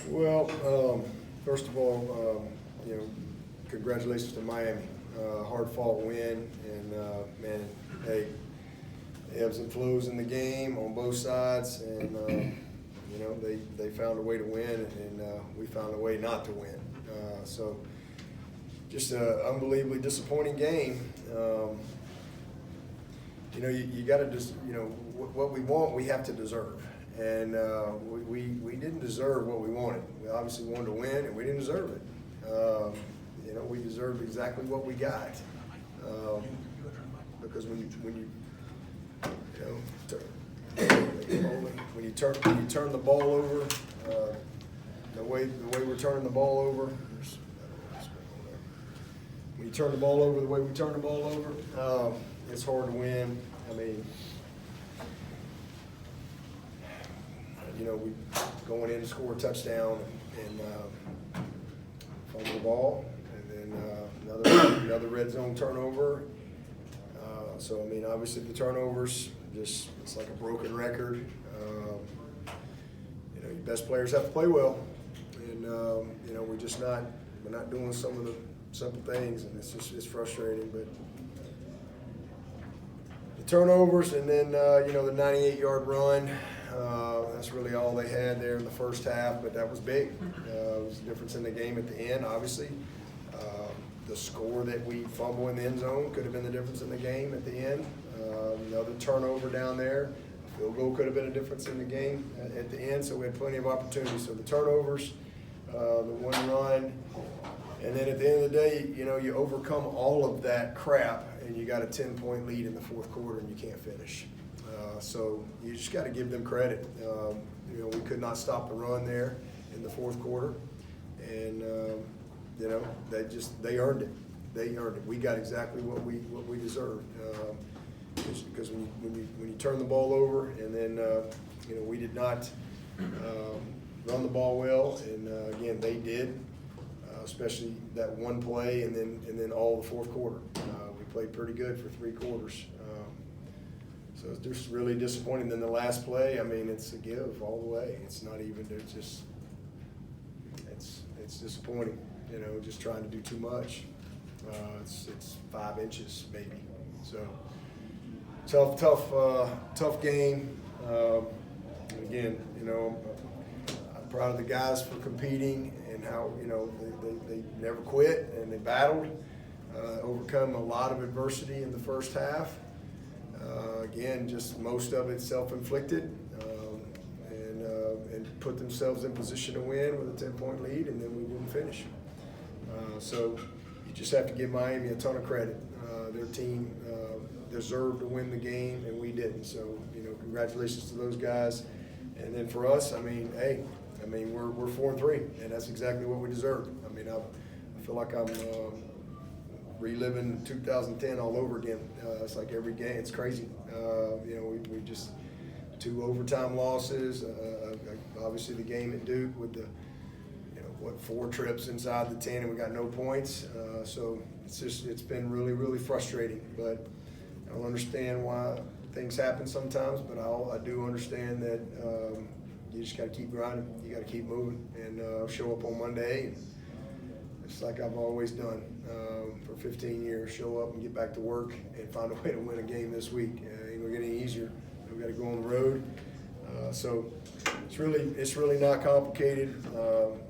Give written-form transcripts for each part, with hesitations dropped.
Well, first of all, congratulations to Miami. Hard-fought win, and man, hey, ebbs and flows in the game on both sides, and they found a way to win, and we found a way not to win. So, just an unbelievably disappointing game. You got to just, what we want, we have to deserve. And we didn't deserve what we wanted. We obviously wanted to win, and we didn't deserve it. We deserved exactly what we got. Because when you turn the ball over, the way we're turning the ball over. When you turn the ball over the way we turn the ball over, it's hard to win. I mean, we going in to score a touchdown and fumble the ball, and then another red zone turnover. So I mean, obviously the turnovers it's like a broken record. Your best players have to play well, and we're not doing some of the simple things, and it's frustrating. But the turnovers, and then the 98-yard run. That's really all they had there in the first half, but that was big. It was a difference in the game at the end, obviously. The score that we fumble in the end zone could have been the difference in the game at the end. Another turnover down there. A field goal could have been a difference in the game at the end, so we had plenty of opportunities. So the turnovers, the one run, and then at the end of the day, you overcome all of that crap, and you got a 10-point lead in the fourth quarter, and you can't finish. So you just got to give them credit. We could not stop the run there in the fourth quarter, and they earned it. They earned it. We got exactly what we deserved. Because when you turn the ball over, and then we did not run the ball well, and again they did, especially that one play, and then all the fourth quarter. We played pretty good for 3 quarters. So it's just really disappointing. Then the last play, I mean, it's a give all the way. It's not even, it's disappointing, just trying to do too much. It's 5 inches maybe. So tough game. Again, I'm proud of the guys for competing and how, they never quit and they battled, overcome a lot of adversity in the first half. Again, just most of it self-inflicted, and put themselves in position to win with a 10-point lead, and then we didn't finish. So you just have to give Miami a ton of credit. Their team deserved to win the game, and we didn't. So, congratulations to those guys. And then for us, we're 4-3, and that's exactly what we deserve. I mean, I feel like I'm reliving 2010 all over again. It's like every game, it's crazy. We just 2 overtime losses. Obviously the game at Duke with the 4 trips inside the 10, and we got no points. So it's been really, really frustrating. But I don't understand why things happen sometimes, but I do understand that you just got to keep grinding. You got to keep moving and show up on Monday. It's like I've always done for 15 years. Show up and get back to work and find a way to win a game this week. It ain't gonna get any easier. We've got to go on the road. So it's really not complicated.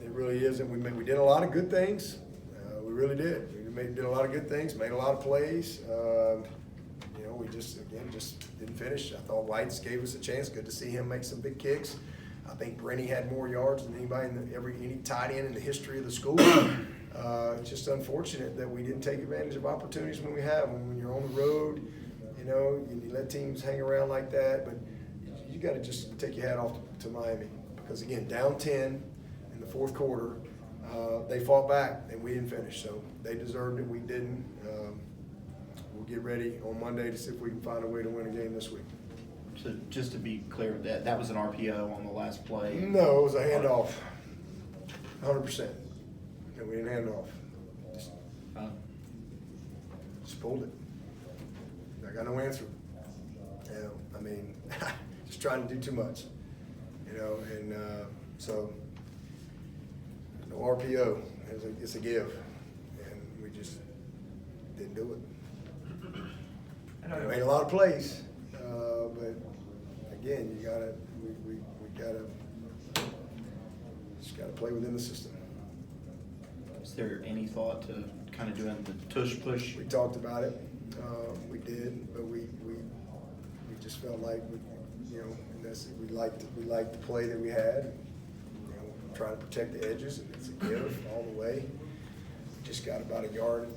It really isn't. We did a lot of good things. We really did. We did a lot of good things. Made a lot of plays. We just didn't finish. I thought Whites gave us a chance. Good to see him make some big kicks. I think Brenny had more yards than anybody any tight end in the history of the school. It's just unfortunate that we didn't take advantage of opportunities when we have. When you're on the road, you let teams hang around like that. But you got to just take your hat off to Miami, because again, down 10 in the fourth quarter, they fought back and we didn't finish. So they deserved it. We didn't. We'll get ready on Monday to see if we can find a way to win a game this week. So just to be clear, that was an RPO on the last play? No, it was a handoff, 100%. And we didn't hand off. Just pulled it. I got no answer. Just trying to do too much. So no RPO. It's a give, and we just didn't do it. We made a lot of plays, but again, we just gotta play within the system. Is there any thought to kind of doing the tush push? We talked about it. We did, but we just felt like we liked the play that we had. Trying to protect the edges, and it's a give all the way. Just got about a yard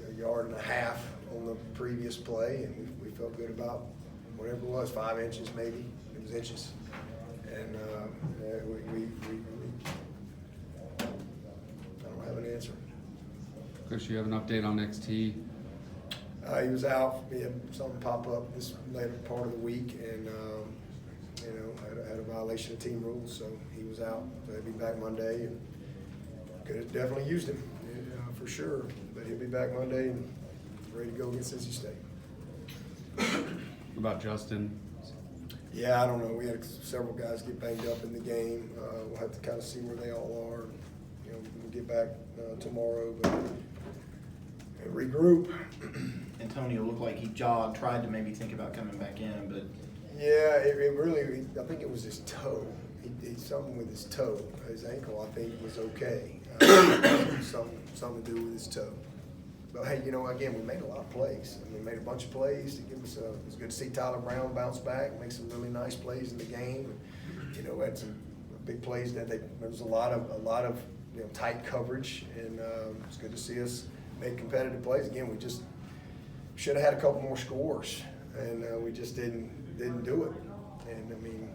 and a half on the previous play, and we felt good about whatever it was, 5 inches maybe. It was inches, and I don't have an answer. Coach, you have an update on XT? He was out. He had something pop up this later part of the week, and had a violation of team rules, so he was out. So he'll be back Monday, and could have definitely used him for sure. But he'll be back Monday and ready to go against NC State. What about Justin? Yeah, I don't know. We had several guys get banged up in the game. We'll have to kind of see where they all are. We'll get back tomorrow, but regroup. Antonio looked like he jogged, tried to maybe think about coming back in, but Yeah, it really, I think it was his toe. He something with his toe. His ankle, I think, was okay. Something to do with his toe. But hey, again, we made a lot of plays. We made a bunch of plays to give us it was good to see Tyler Brown bounce back, make some really nice plays in the game. Had some big plays that there was a lot of tight coverage, and it's good to see us make competitive plays. Again, we just should have had a couple more scores, and we just didn't do it. And I mean,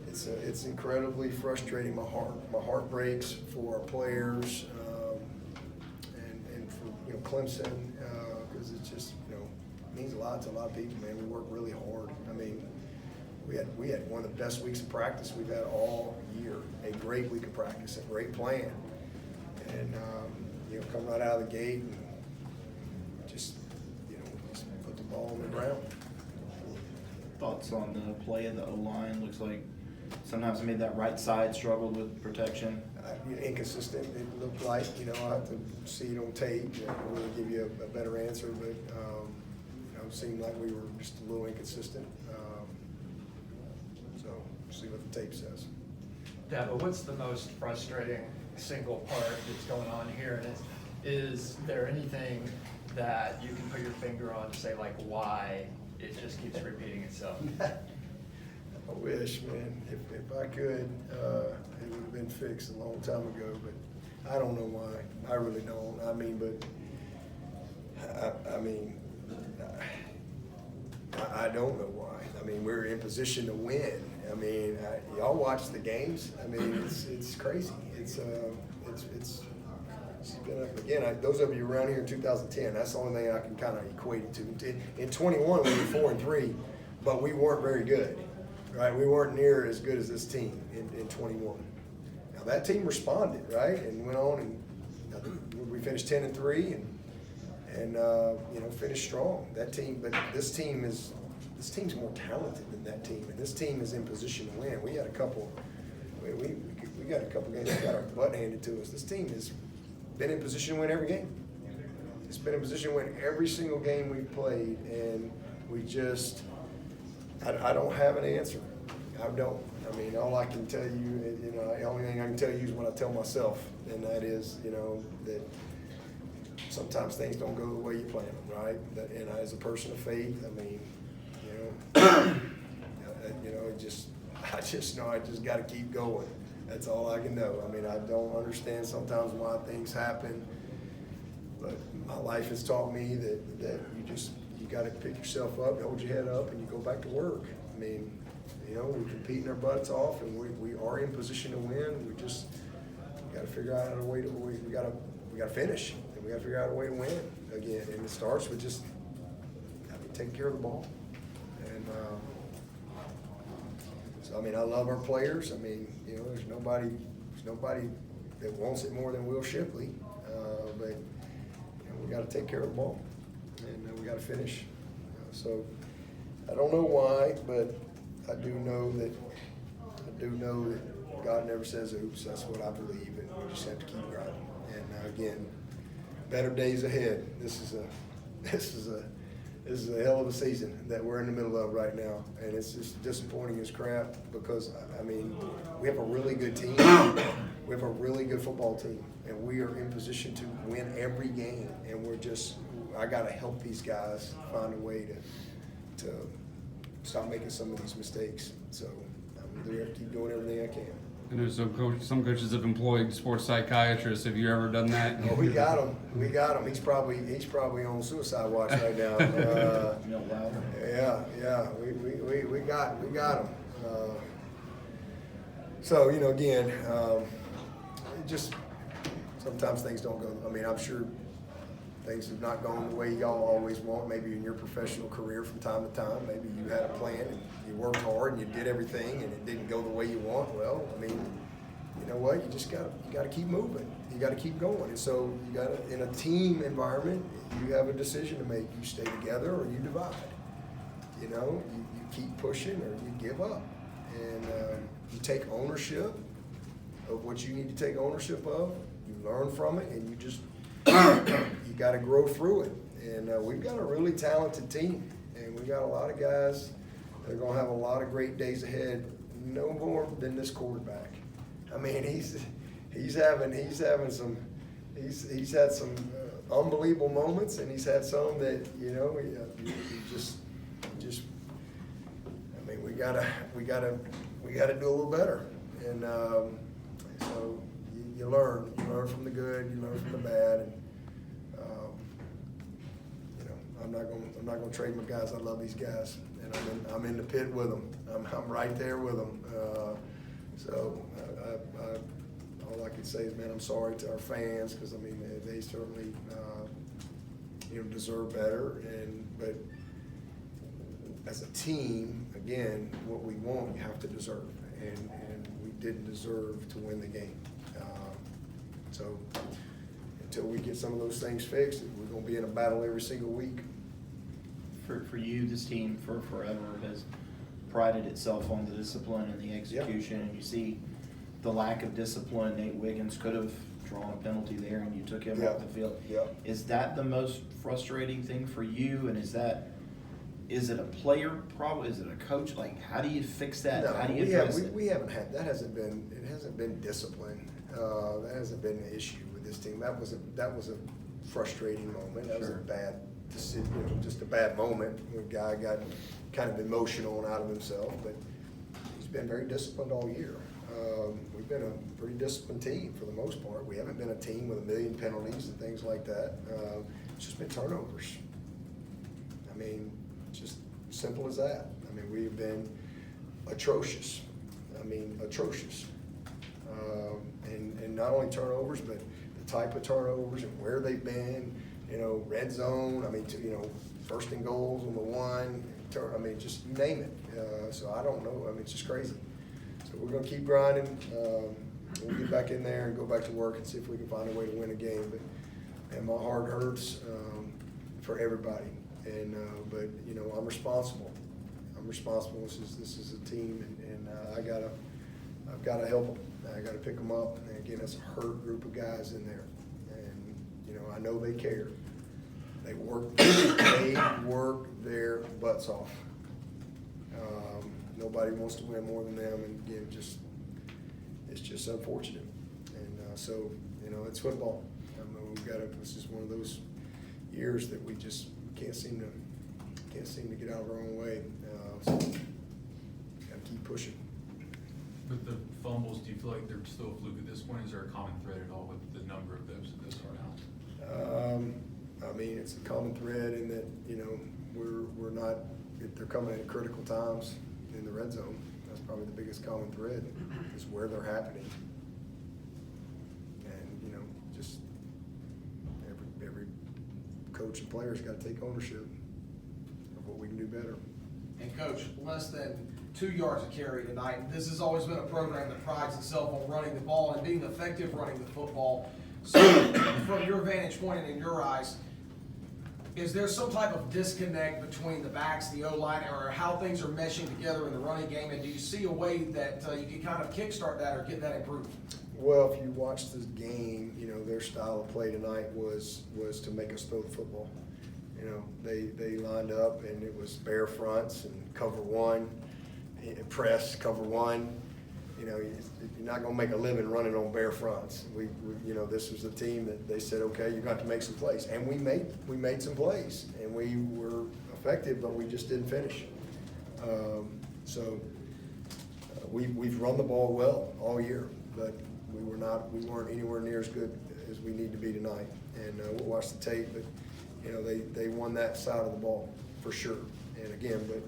it's incredibly frustrating. My heart breaks for our players, and for Clemson, because it's just means a lot to a lot of people. Man, we work really hard. I mean, we had one of the best weeks of practice we've had all year. A great week of practice, a great plan, and come right out of the gate and just put the ball on the ground. thoughts on the play of the O-line? Looks like sometimes made that right side struggled with protection. Inconsistent, it looked like. I'll have to see it on tape and really give you a better answer, but it seemed like we were just a little inconsistent. So we'll see what the tape says. Dabo, what's the most frustrating single part that's going on here? And is there anything that you can put your finger on to say, like, why it just keeps repeating itself? I wish, man. If I could, it would have been fixed a long time ago, but I don't know why. I really don't. I mean, I don't know why. I mean, we're in position to win. I mean, y'all watch the games. I mean, it's crazy. It's been again. Those of you around here in 2010, that's the only thing I can kind of equate it to. In 21, we were 4-3, but we weren't very good. Right, we weren't near as good as this team in 21. Now that team responded, right, and went on, and I think we finished 10-3, and finished strong. That team, but this team's more talented than that team, and this team is in position to win. We got a couple games that got our butt handed to us. This team has been in position to win every game. It's been in position to win every single game we've played, and we just. I don't have an answer. I don't. I mean, all I can tell you, the only thing I can tell you is what I tell myself, and that is, that sometimes things don't go the way you plan them, right? And as a person of faith, I mean, I just know I just got to keep going. That's all I can know. I mean, I don't understand sometimes why things happen, but my life has taught me that you got to pick yourself up, hold your head up, and you go back to work. I mean, we're competing our butts off, and we are in position to win. We just got to figure out a way to we got to finish, and we got to figure out a way to win again. And it starts with just taking care of the ball. And so I mean, I love our players. I mean, there's nobody that wants it more than Will Shipley, but we got to take care of the ball. And we got to finish. So I don't know why, but I do know that God never says oops. That's what I believe, and we just have to keep grinding. And again, better days ahead. This is a hell of a season that we're in the middle of right now, and it's just disappointing as crap because I mean we have a really good team. We have a really good football team, and we are in position to win every game. And I got to help these guys find a way to stop making some of these mistakes. So I'm going to keep doing everything I can. I know some coaches have employed sports psychiatrists. Have you ever done that? Oh, we got him. We got him. He's probably on suicide watch right now. Yeah. We got him. So again, it just sometimes things don't go. I mean, I'm sure things have not gone the way y'all always want. Maybe in your professional career, from time to time, maybe you had a plan and you worked hard and you did everything and it didn't go the way you want. Well, I mean, you know what? You just gotta keep moving. You gotta keep going. And so you gotta, in a team environment, you have a decision to make. You stay together or you divide. You keep pushing or you give up. And you take ownership of what you need to take ownership of. You learn from it, and you just you got to grow through it. And we've got a really talented team, and we got a lot of guys that are going to have a lot of great days ahead. No more than this quarterback. I mean, he's had some unbelievable moments, and he's had some that he just. I mean, we gotta do a little better, and so you learn from the good, you learn from the bad, and I'm not gonna trade my guys. I love these guys, and I'm in the pit with them. I'm right there with them. So all I can say is, man, I'm sorry to our fans because I mean they certainly deserve better, but as a team, again, what we want, you have to deserve, and we didn't deserve to win the game. So until we get some of those things fixed, we're going to be in a battle every single week. For you, this team for forever has prided itself on the discipline and the execution, and you see the lack of discipline. Nate Wiggins could have drawn a penalty there, and you took him off the field. Is that the most frustrating thing for you, and is it a player problem? Is it a coach? Like, how do you fix that? No, how do you address it? We haven't had, it hasn't been discipline. That hasn't been an issue with this team. That was a frustrating moment. That was a bad decision, just a bad moment. The guy got kind of emotional and out of himself, but he's been very disciplined all year. We've been a pretty disciplined team for the most part. We haven't been a team with 1 million penalties and things like that. It's just been turnovers. I mean, just simple as that. I mean, we've been atrocious. And not only turnovers, but the type of turnovers and where they've been. Red zone. I mean, first and goals on the one. I mean, just you name it. So I don't know. I mean, it's just crazy. So we're going to keep grinding. We'll get back in there and go back to work and see if we can find a way to win a game. And my heart hurts for everybody. And but I'm responsible. This is a team, and I've gotta help them. I gotta pick them up. And again, it's a hurt group of guys in there, and I know they care. They work their butts off. Nobody wants to win more than them, and again, it's just unfortunate. And so it's football. I mean, this is one of those years that we just can't seem to get out of our own way. So gotta keep pushing. With the fumbles, do you feel like they're still a fluke at this point? Is there a common thread at all with the number of those this far now? I mean, it's a common thread in that we're not. They're coming at critical times in the red zone. That's probably the biggest common thread is where they're happening. And just every coach and player's got to take ownership of what we can do better. And Coach, less than 2 yards a carry tonight. This has always been a program that prides itself on running the ball and being effective running the football. So from your vantage point and in your eyes, Is there some type of disconnect between the backs, the O-line, or how things are meshing together in the running game? And do you see a way that you can kind of kickstart that or get that improved? Well, if you watch this game, you know, their style of play tonight was to make us throw the football. You know, they lined up and it was bare fronts and cover one, press, cover one. You know, you're not gonna make a living running on bare fronts. We you know, this was a team that they said, okay, you got to make some plays. And we made some plays and we were effective, but we just didn't finish. We've run the ball well all year, but we weren't anywhere near as good as we need to be tonight. And we'll watch the tape, but you know, they won that side of the ball for sure. And again, but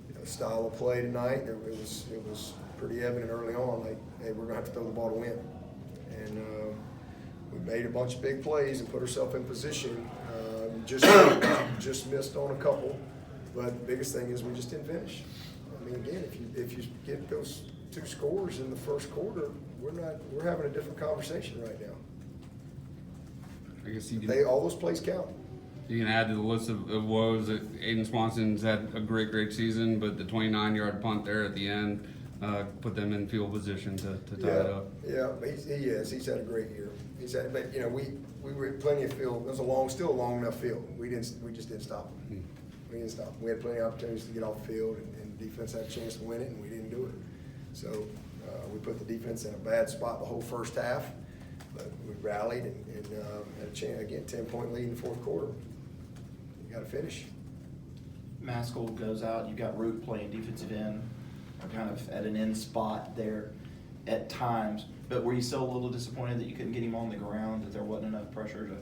you know, style of play tonight, it was pretty evident early on, like, hey, we're gonna have to throw the ball to win. And we made a bunch of big plays and put ourselves in position. Just missed on a couple, but the biggest thing is we just didn't finish. I mean, again, if you get those 2 scores in the first quarter, we're having a different conversation right now. I guess you can, All those plays count. you can add to the list of woes that Aiden Swanson's had a great season, but the 29-yard punt there at the end put them in field position to tie it up. Yeah, he is. He's had a great year. But you know, we were at plenty of field. It was still a long enough field. We just didn't stop him. We didn't stop him. We had plenty of opportunities to get off the field, and defense had a chance to win it, and we didn't do it. So we put the defense in a bad spot the whole first half, but we rallied and had a chance again, 10-point lead in the fourth quarter. You got to finish. Maskell goes out, you've got Root playing defensive end, kind of at an end spot there at times. But were you still a little disappointed that you couldn't get him on the ground, that there wasn't enough pressure to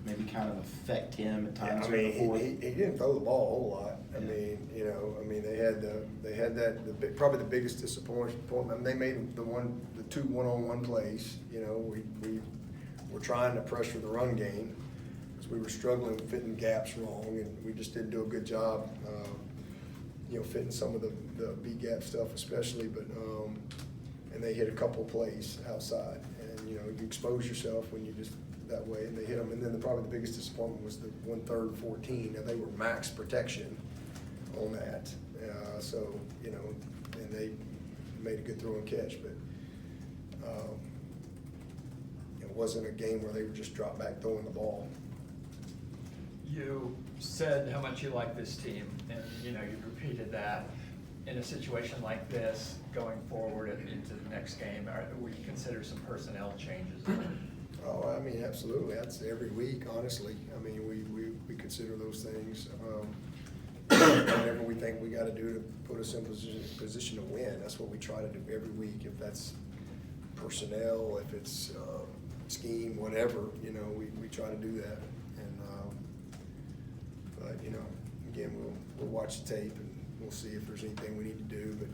maybe kind of affect him at times? I mean, in the fourth? he didn't throw the ball a whole lot. I Yeah. mean, you know, they had probably the biggest disappointment. I mean, they made the 2 one-on-one plays. You know, we were trying to pressure the run game because we were struggling with fitting gaps wrong, and we just didn't do a good job, you know, fitting some of the B gap stuff especially. But and they hit a couple plays outside, and you know, you expose yourself when you just that way, and they hit them. And then probably the biggest disappointment was the 1 3rd and 14. Now they were max protection on that, so you know, and they made a good throw and catch, but it wasn't a game where they were just drop back throwing the ball. You said how much you like this team, and you know, you've repeated that. In a situation like this, going forward into the next game, would you consider some personnel changes? Oh, I mean, absolutely. That's every week, honestly. I mean, we consider those things. Whatever we think we got to do to put us in position to win, that's what we try to do every week. If that's personnel, if it's scheme, whatever, you know, we try to do that. And but you know, again, we'll watch the tape and we'll see if there's anything we need to do. But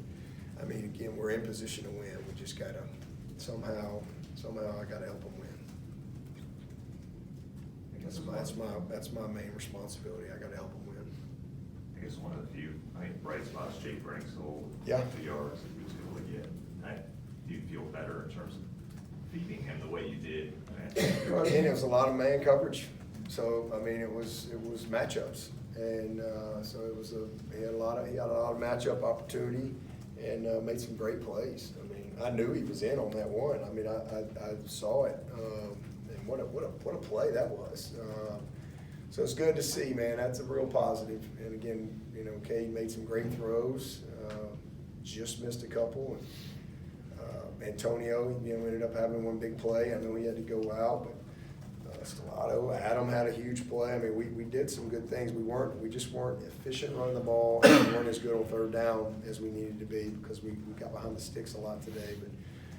I mean, again, we're in position to win. We just gotta somehow I gotta help them win. That's my main responsibility. I gotta help them win. I guess one of the few, I think, bright spots, Jake Brinksoll, Yeah. 2 yards that he was able to get. Do you feel better in terms of feeding him the way you did? Well, again, it was a lot of man coverage, so I mean, it was matchups, and so he had a lot of matchup opportunity, and made some great plays. I mean, I knew he was in on that one. I mean, I saw it, and what a play that was. So it's good to see, man. That's a real positive. And again, you know, Cade made some great throws, just missed a couple, and Antonio, you know, ended up having one big play. I know he had to go out, but Stellato, Adam had a huge play. I mean, we did some good things. We just weren't efficient running the ball, and we weren't as good on 3rd down as we needed to be because we got behind the sticks a lot today. But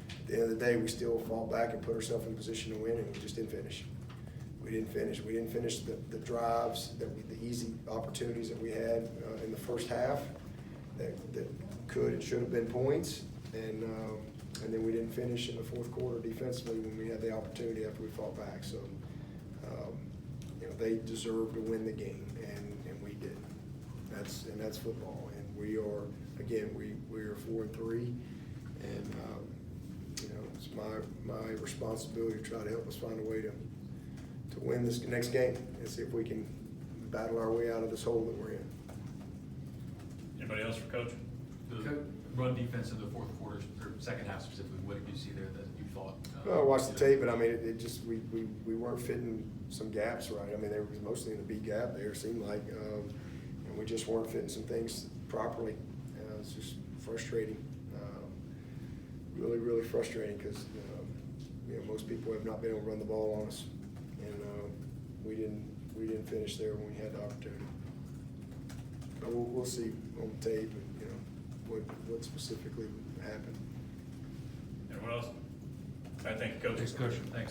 at the end of the day, we still fought back and put ourselves in position to win, and we just didn't finish. We didn't finish the drives, the easy opportunities that we had in the first half that could and should have been points, and then we didn't finish in the fourth quarter defensively when we had the opportunity after we fought back. So, you know, they deserved to win the game, and we did. That's football, and we are 4-3, and you know, it's my responsibility to try to help us find a way to win this next game and see if we can battle our way out of this hole that we're in. Anybody else for Coach? The run defense in the fourth quarter, or second half specifically, what did you see there that you thought? Well, I watched the tape, but I mean, it just, we weren't fitting some gaps right. I mean, they were mostly in the B gap there, it seemed like, and we just weren't fitting some things properly. It's just frustrating, really, really frustrating, because, you know, most people have not been able to run the ball on us, and we didn't finish there when we had the opportunity. But we'll see on the tape, you know, what specifically happened. Anyone else? I thank you, Coach. Thanks, Coach. Thanks.